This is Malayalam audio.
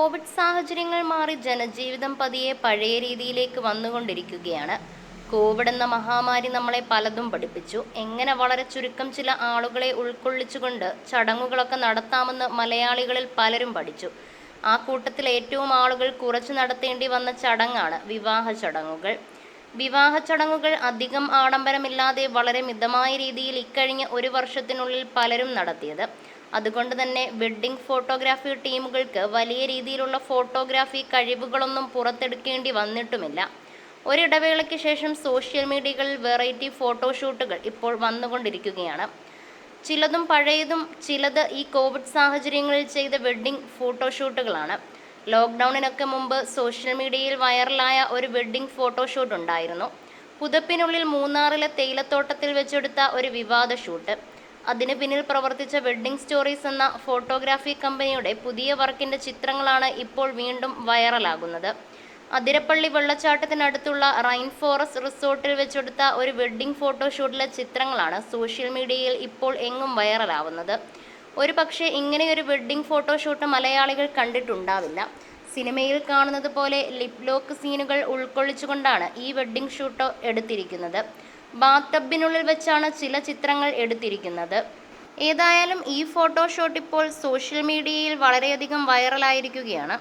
കോവിഡ് സാഹചര്യങ്ങൾ മാറി ജനജീവിതം പതിയെ പഴയ രീതിയിലേക്ക് വന്നുകൊണ്ടിരിക്കുകയാണ്. കോവിഡ് എന്ന മഹാമാരി നമ്മളെ പലതും പഠിപ്പിച്ചു. എങ്ങനെ വളരെ ചുരുക്കം ചില ആളുകളെ ഉൾക്കൊള്ളിച്ചുകൊണ്ട് ചടങ്ങുകളൊക്കെ നടത്താമെന്ന് മലയാളികളിൽ പലരും പഠിച്ചു. ആ കൂട്ടത്തിൽ ഏറ്റവും ആളുകൾ കുറച്ചു നടത്തേണ്ടി വന്ന ചടങ്ങാണ് വിവാഹ ചടങ്ങുകൾ. വിവാഹ ചടങ്ങുകൾ അധികം ആഡംബരമില്ലാതെ വളരെ മിതമായ രീതിയിൽ ഇക്കഴിഞ്ഞ ഒരു വർഷത്തിനുള്ളിൽ പലരും നടത്തിയത്. അതുകൊണ്ട് തന്നെ വെഡ്ഡിംഗ് ഫോട്ടോഗ്രാഫി ടീമുകൾക്ക് വലിയ രീതിയിലുള്ള ഫോട്ടോഗ്രാഫി കഴിവുകളൊന്നും പുറത്തെടുക്കേണ്ടി വന്നിട്ടുമില്ല. ഒരിടവേളയ്ക്ക് ശേഷം സോഷ്യൽ മീഡിയകളിൽ വെറൈറ്റി ഫോട്ടോഷൂട്ടുകൾ ഇപ്പോൾ വന്നുകൊണ്ടിരിക്കുകയാണ്. ചിലതും പഴയതും, ചിലത് ഈ കോവിഡ് സാഹചര്യങ്ങളിൽ ചെയ്ത വെഡ്ഡിംഗ് ഫോട്ടോഷൂട്ടുകളാണ്. ലോക്ക്ഡൗണിനൊക്കെ മുമ്പ് സോഷ്യൽ മീഡിയയിൽ വൈറലായ ഒരു വെഡ്ഡിംഗ് ഫോട്ടോഷൂട്ട് ഉണ്ടായിരുന്നു. പുതപ്പിനുള്ളിൽ മൂന്നാറിലെ തേയിലത്തോട്ടത്തിൽ വെച്ചെടുത്ത ഒരു വിവാദ ഷൂട്ട്. അതിന് പിന്നിൽ പ്രവർത്തിച്ച വെഡ്ഡിംഗ് സ്റ്റോറീസ് എന്ന ഫോട്ടോഗ്രാഫി കമ്പനിയുടെ പുതിയ വർക്കിന്റെ ചിത്രങ്ങളാണ് ഇപ്പോൾ വീണ്ടും വൈറലാകുന്നത്. അതിരപ്പള്ളി വെള്ളച്ചാട്ടത്തിനടുത്തുള്ള റൈൻ ഫോറസ്റ്റ് റിസോർട്ടിൽ വെച്ചെടുത്ത ഒരു വെഡ്ഡിംഗ് ഫോട്ടോഷൂട്ടിലെ ചിത്രങ്ങളാണ് സോഷ്യൽ മീഡിയയിൽ ഇപ്പോൾ എങ്ങും വൈറലാവുന്നത്. ഒരു പക്ഷേ ഇങ്ങനെയൊരു വെഡ്ഡിംഗ് ഫോട്ടോഷൂട്ട് മലയാളികൾ കണ്ടിട്ടുണ്ടാവില്ല. സിനിമയിൽ കാണുന്നത് പോലെ ലിപ് ലോക്ക് സീനുകൾ ഉൾക്കൊള്ളിച്ചുകൊണ്ടാണ് ഈ വെഡ്ഡിംഗ് ഷൂട്ട് എടുത്തിരിക്കുന്നത്. ബാത്ത് ടബിനുള്ളിൽ വെച്ചാണ് ചില ചിത്രങ്ങൾ എടുത്തിരിക്കുന്നത്. ഏതായാലും ഈ ഫോട്ടോഷൂട്ട് ഇപ്പോൾ സോഷ്യൽ മീഡിയയിൽ വളരെയധികം വൈറലായിരിക്കുകയാണ്.